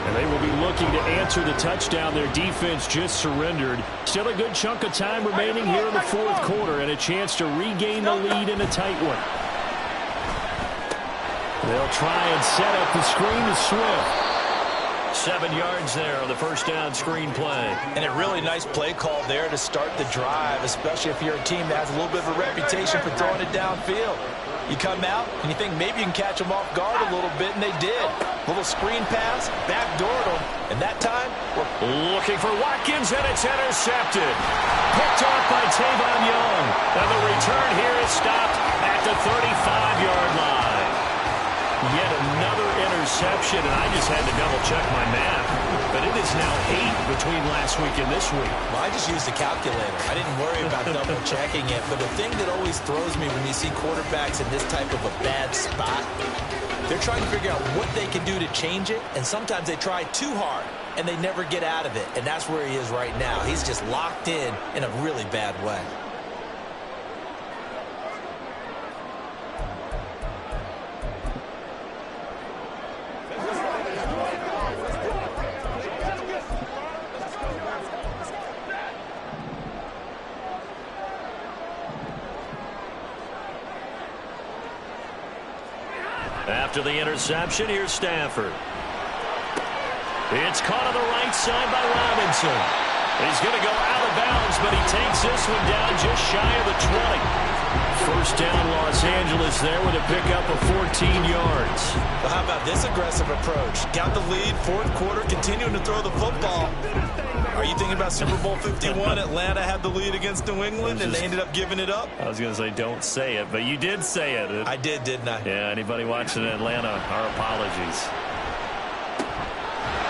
And they will be looking to answer the touchdown their defense just surrendered. Still a good chunk of time remaining here in the 4th quarter and a chance to regain the lead in a tight one. They'll try and set up the screen to Swift. 7 yards there on the first down screen play. And a really nice play call there to start the drive, especially if you're a team that has a little bit of a reputation for throwing it downfield. You come out and you think maybe you can catch them off guard a little bit, and they did. Little screen pass, backdoored them, and that time, looking for Watkins, and it's intercepted. Picked off by Tavon Young. And the return here is stopped at the 35-yard line. Yet another interception, and I just had to double-check my math. But it is now 8 between last week and this week. Well, I just used a calculator. I didn't worry about double-checking it. But the thing that always throws me when you see quarterbacks in this type of a bad spot, they're trying to figure out what they can do to change it, and sometimes they try too hard, and they never get out of it. And that's where he is right now. He's just locked in a really bad way. After the interception, here's Stafford. It's caught on the right side by Robinson. He's going to go out of bounds, but he takes this one down just shy of the 20. First down, Los Angeles there with a pickup of 14 yards. Well, how about this aggressive approach? Got the lead, 4th quarter, continuing to throw the football. Are you thinking about Super Bowl 51? Atlanta had the lead against New England, and they ended up giving it up? I was going to say, don't say it, but you did say it. I did, didn't I? Yeah, anybody watching Atlanta, our apologies.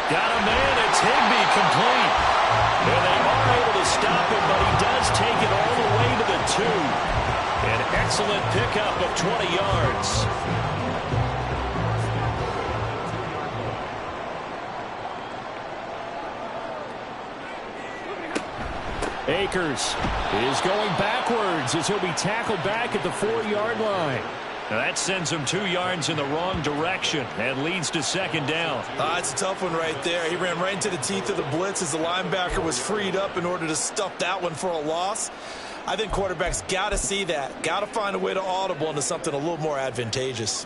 Got a man, it's Higbee, complete. And they are able to stop him, but he does take it all the way to the 2. An excellent pickup of 20 yards. Akers is going backwards as he'll be tackled back at the 4-yard line. Now that sends him 2 yards in the wrong direction and leads to 2nd down. It's a tough one right there. He ran right into the teeth of the blitz as the linebacker was freed up in order to stuff that one for a loss. I think quarterbacks got to see that. Got to find a way to audible into something a little more advantageous.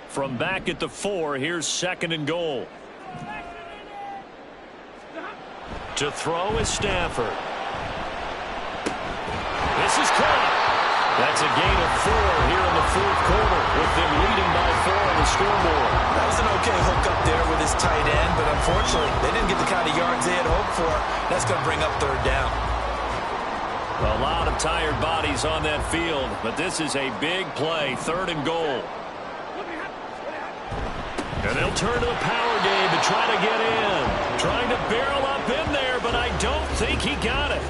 From back at the 4, here's 2nd and goal. To throw is Stafford. This is caught. That's a gain of 4 here in the 4th quarter, with them leading by 4 on the scoreboard. That was an okay hook up there with his tight end, but unfortunately, they didn't get the kind of yards they had hoped for. That's going to bring up 3rd down. A lot of tired bodies on that field, but this is a big play, 3rd and goal. And they'll turn to the power game to try to get in. Trying to barrel up been there, but I don't think he got it.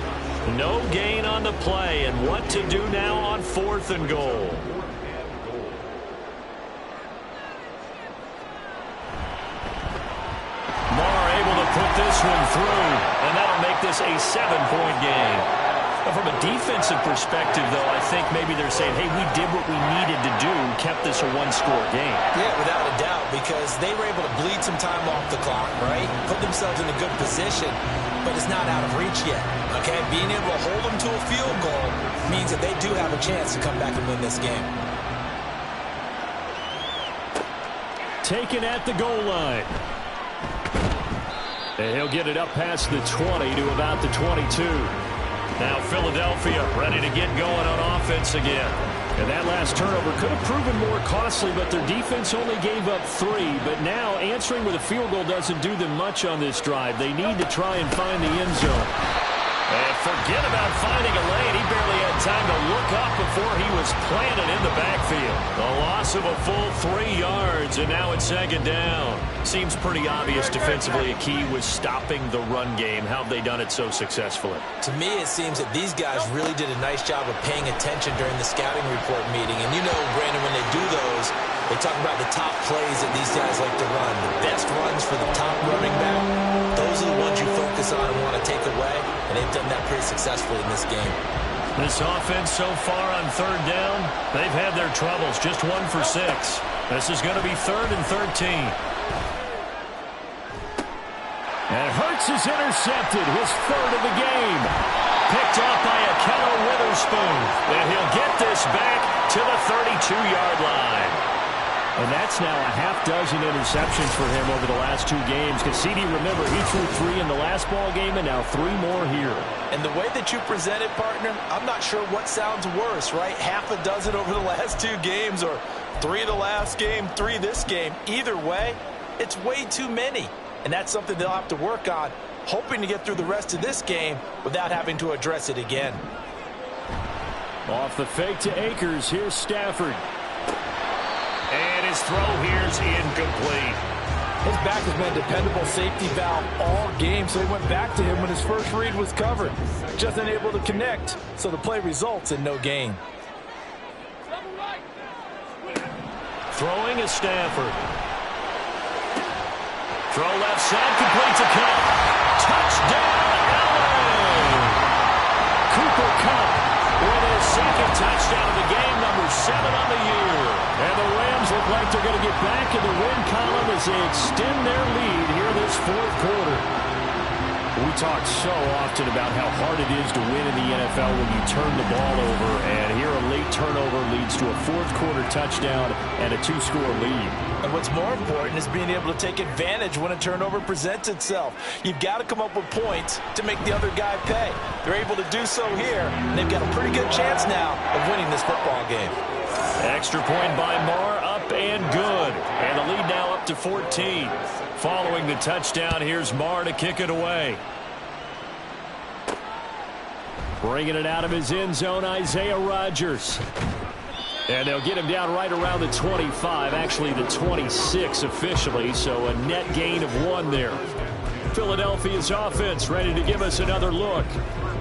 No gain on the play, and what to do now on 4th and goal. Marr able to put this one through, and that'll make this a 7-point game. Now, from a defensive perspective, though, I think maybe they're saying, hey, we did what we needed to do, kept this a one-score game. Yeah, without a doubt, because they were able to bleed some time off the clock, right? Put themselves in a good position, but it's not out of reach yet, okay? Being able to hold them to a field goal means that they do have a chance to come back and win this game. Taken at the goal line. And he'll get it up past the 20 to about the 22. Now Philadelphia ready to get going on offense again. And that last turnover could have proven more costly, but their defense only gave up 3. But now answering with a field goal doesn't do them much on this drive. They need to try and find the end zone. And forget about finding a lane. He barely had time to look up before he was planted in the backfield. A loss of a full 3 yards, and now it's 2nd down. Seems pretty obvious defensively a key was stopping the run game. How have they done it so successfully? To me, it seems that these guys really did a nice job of paying attention during the scouting report meeting. And you know, Brandon, when they do those, they talk about the top plays that these guys like to run. The best runs for the top running back. Those are the ones you focus on and want to take away. And they've done that pretty successfully in this game. This offense so far on 3rd down, they've had their troubles. Just 1 for 6. This is going to be 3rd and 13. And Hurts is intercepted. His 3rd of the game. Picked off by Ahkello Witherspoon. And he'll get this back to the 32-yard line. And that's now a half-dozen interceptions for him over the last 2 games. Because CD, remember, he threw 3 in the last ball game and now 3 more here. And the way that you present it, partner, I'm not sure what sounds worse, right? Half a dozen over the last 2 games or 3 the last game, 3 this game. Either way, it's way too many. And that's something they'll have to work on, hoping to get through the rest of this game without having to address it again. Off the fake to Akers, here's Stafford. And his throw here's incomplete. His back has been a dependable safety valve all game, so they went back to him when his first read was covered. Just unable to connect, so the play results in no gain. Throwing is Stafford. Throw left side, complete to Kupp. Touchdown, LA! Cooper Kupp with his 2nd touchdown of the game, number 7 on the year. And the Rams look like they're going to get back in the win column as they extend their lead here this 4th quarter. We talk so often about how hard it is to win in the NFL when you turn the ball over, and here a late turnover leads to a 4th quarter touchdown and a 2-score lead. And what's more important is being able to take advantage when a turnover presents itself. You've got to come up with points to make the other guy pay. They're able to do so here, and they've got a pretty good chance now of winning this football game. Extra point by Marr, up and good. And the lead now up to 14. Following the touchdown, here's Marr to kick it away. Bringing it out of his end zone, Isaiah Rodgers. And they'll get him down right around the 25, actually the 26 officially, so a net gain of 1 there. Philadelphia's offense ready to give us another look.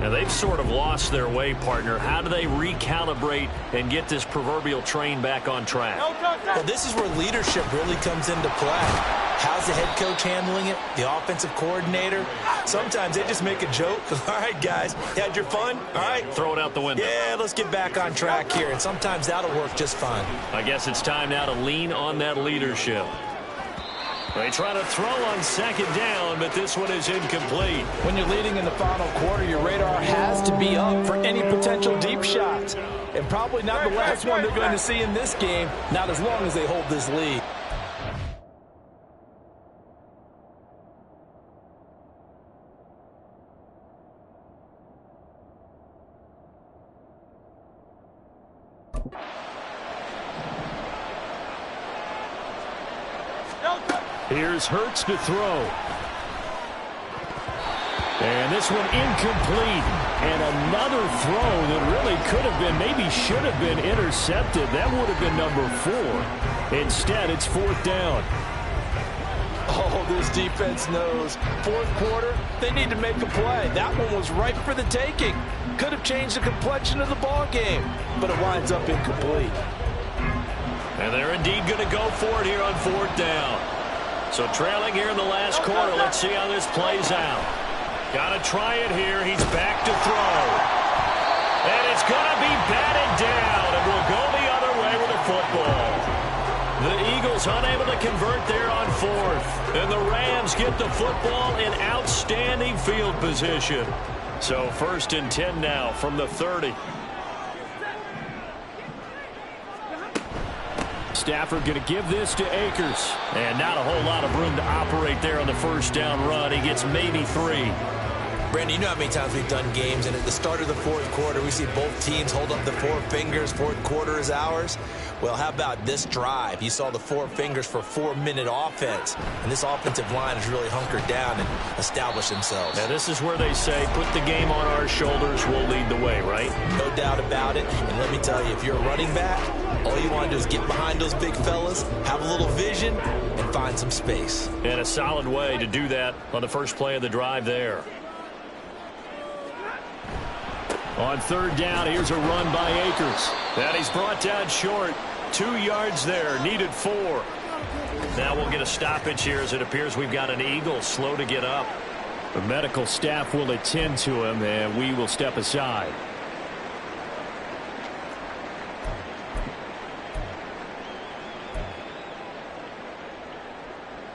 Now, they've sort of lost their way, partner. How do they recalibrate and get this proverbial train back on track? Well, this is where leadership really comes into play. How's the head coach handling it? The offensive coordinator? Sometimes they just make a joke. All right, guys, you had your fun? All right. Throw it out the window. Yeah, let's get back on track here. And sometimes that'll work just fine. I guess it's time now to lean on that leadership. They try to throw on 2nd down, but this one is incomplete. When you're leading in the final quarter, your radar has to be up for any potential deep shots. And probably not the last one they're going to see in this game, not as long as they hold this lead. Here's Hurts to throw. And this one incomplete. And another throw that really could have been, maybe should have been intercepted. That would have been number 4. Instead, it's 4th down. Oh, this defense knows. Fourth quarter, they need to make a play. That one was ripe for the taking. Could have changed the complexion of the ball game, but it winds up incomplete. And they're indeed going to go for it here on fourth down. So trailing here in the last quarter. Let's see how this plays out. Got to try it here. He's back to throw. And it's going to be batted down, and we'll go the other way with the football. The Eagles unable to convert there on fourth. And the Rams get the football in outstanding field position. So 1st and 10 now from the 30. Stafford going to give this to Akers. And not a whole lot of room to operate there on the first down run. He gets maybe 3. Brandon, you know how many times we've done games, and at the start of the fourth quarter, we see both teams hold up the 4 fingers. Fourth quarter is ours. Well, how about this drive? You saw the 4 fingers for 4-minute offense, and this offensive line has really hunkered down and established themselves. Now, this is where they say, put the game on our shoulders, we'll lead the way, right? No doubt about it, and let me tell you, if you're a running back, all you want to do is get behind those big fellas, have a little vision, and find some space. And a solid way to do that on the first play of the drive there. On third down, here's a run by Akers. That he's brought down short. 2 yards there, needed 4. Now we'll get a stoppage here as it appears we've got an Eagle slow to get up. The medical staff will attend to him, and we will step aside.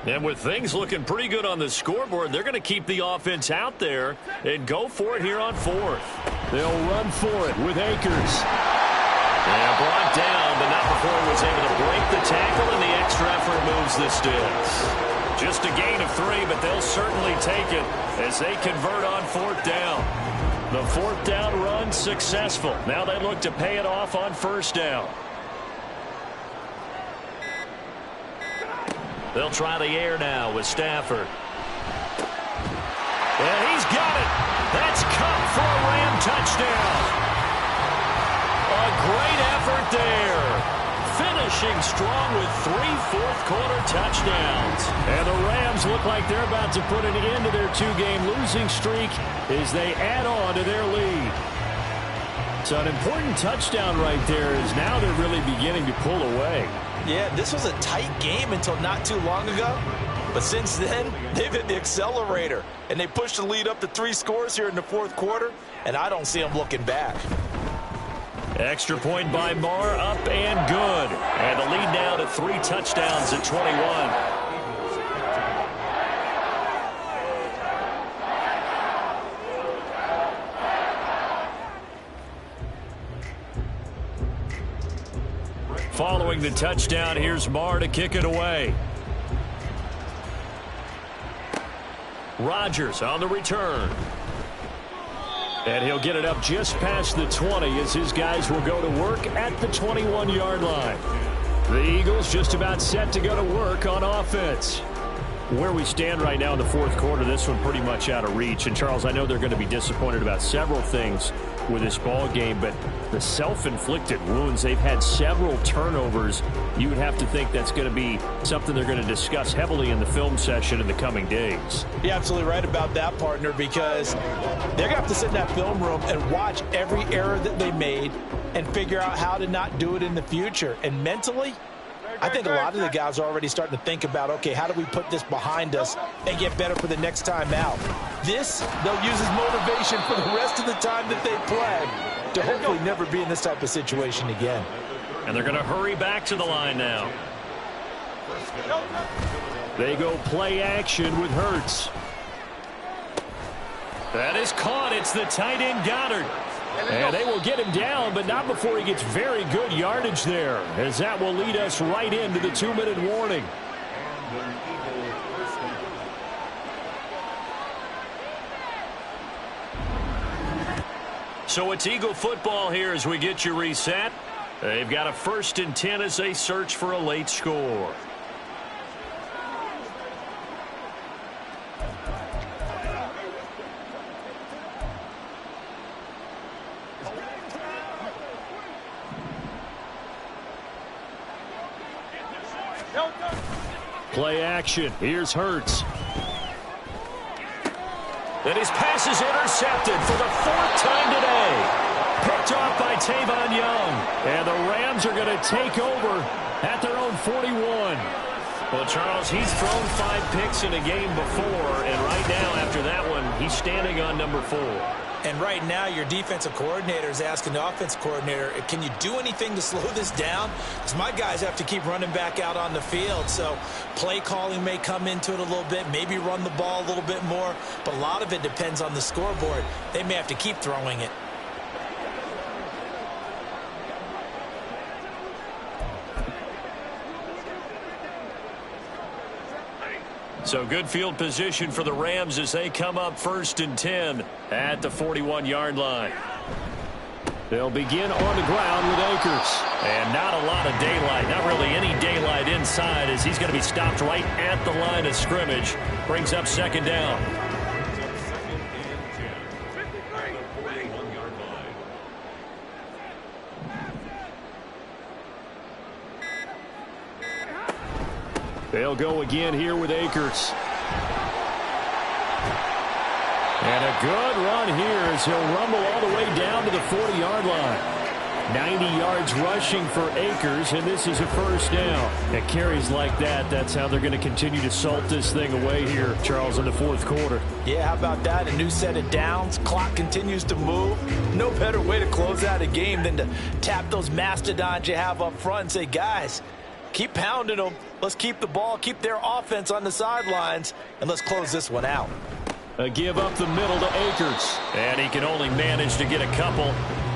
And with things looking pretty good on the scoreboard, they're going to keep the offense out there and go for it here on fourth. They'll run for it with Akers. And brought down, but not before he was able to break the tackle, and the extra effort moves the sticks. Just a gain of 3, but they'll certainly take it as they convert on fourth down. The fourth down run successful. Now they look to pay it off on first down. They'll try the air now with Stafford. And he's got it. That's Kupp for a Ram touchdown. A great effort there. Finishing strong with 3 fourth-quarter touchdowns. And the Rams look like they're about to put an end to their 2-game losing streak as they add on to their lead. So an important touchdown right there is now they're really beginning to pull away. Yeah, this was a tight game until not too long ago. But since then, they've hit the accelerator. And they pushed the lead up to 3 scores here in the fourth quarter. And I don't see them looking back. Extra point by Marr, up and good. And the lead now to 3 touchdowns at 21. Following the touchdown, here's Marr to kick it away. Rodgers on the return. And he'll get it up just past the 20 as his guys will go to work at the 21-yard line. The Eagles just about set to go to work on offense. Where we stand right now in the fourth quarter, this one pretty much out of reach. And, Charles, I know they're going to be disappointed about several things with this ball game, but the self-inflicted wounds, they've had several turnovers. You would have to think that's going to be something they're going to discuss heavily in the film session in the coming days. You're absolutely right about that, partner, because they're going to have to sit in that film room and watch every error that they made and figure out how to not do it in the future. And mentally, I think a lot of the guys are already starting to think about, okay, how do we put this behind us and get better for the next time out? This, they'll use as motivation for the rest of the time that they play to hopefully never be in this type of situation again. And they're going to hurry back to the line now. They go play action with Hurts. That is caught. It's the tight end Goddard. And they will get him down, but not before he gets very good yardage there, as that will lead us right into the 2-minute warning. So it's Eagle football here as we get you reset. They've got a 1st and 10 as they search for a late score. Play action. Here's Hurts. And his pass is intercepted for the 4th time today. Picked off by Tavon Young. And the Rams are going to take over at their own 41. Well, Charles, he's thrown 5 picks in a game before, and right now, after that one, he's standing on number 4. And right now, your defensive coordinator is asking the offensive coordinator, can you do anything to slow this down? Because my guys have to keep running back out on the field. So play calling may come into it a little bit, maybe run the ball a little bit more. But a lot of it depends on the scoreboard. They may have to keep throwing it. So good field position for the Rams as they come up 1st and 10 at the 41-yard line. They'll begin on the ground with Akers. And not a lot of daylight, not really any daylight inside as he's going to be stopped right at the line of scrimmage. Brings up 2nd down. They'll go again here with Akers. And a good run here as he'll rumble all the way down to the 40-yard line. 90 yards rushing for Akers, and this is a 1st down. At carries like that, that's how they're going to continue to salt this thing away here, Charles, in the 4th quarter. Yeah, how about that? A new set of downs. Clock continues to move. No better way to close out a game than to tap those mastodons you have up front and say, guys, keep pounding them. Let's keep the ball, keep their offense on the sidelines, and let's close this one out. A give up the middle to Akers. And he can only manage to get a couple.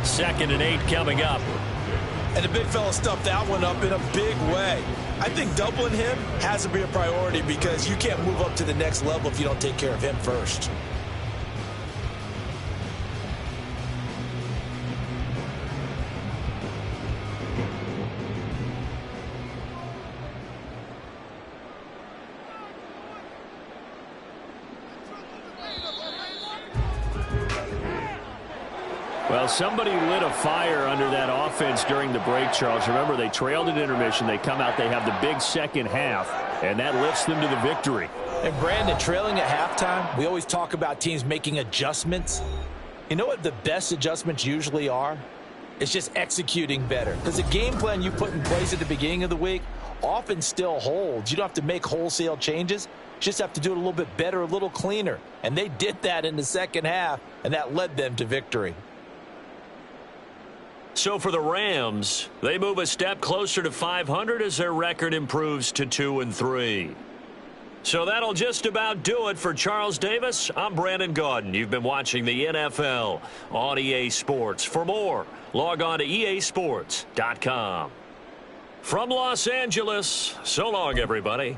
2nd and 8 coming up. And the big fella stuffed that one up in a big way. I think doubling him has to be a priority because you can't move up to the next level if you don't take care of him first. Well, somebody lit a fire under that offense during the break, Charles. Remember, they trailed at intermission. They come out, they have the big 2nd half, and that lifts them to the victory. And, Brandon, trailing at halftime, we always talk about teams making adjustments. You know what the best adjustments usually are? It's just executing better. Because the game plan you put in place at the beginning of the week often still holds. You don't have to make wholesale changes. You just have to do it a little bit better, a little cleaner. And they did that in the 2nd half, and that led them to victory. So for the Rams, they move a step closer to 500 as their record improves to 2-3. So that'll just about do it for Charles Davis. I'm Brandon Gaudin. You've been watching the NFL on EA Sports. For more, log on to easports.com. From Los Angeles, so long, everybody.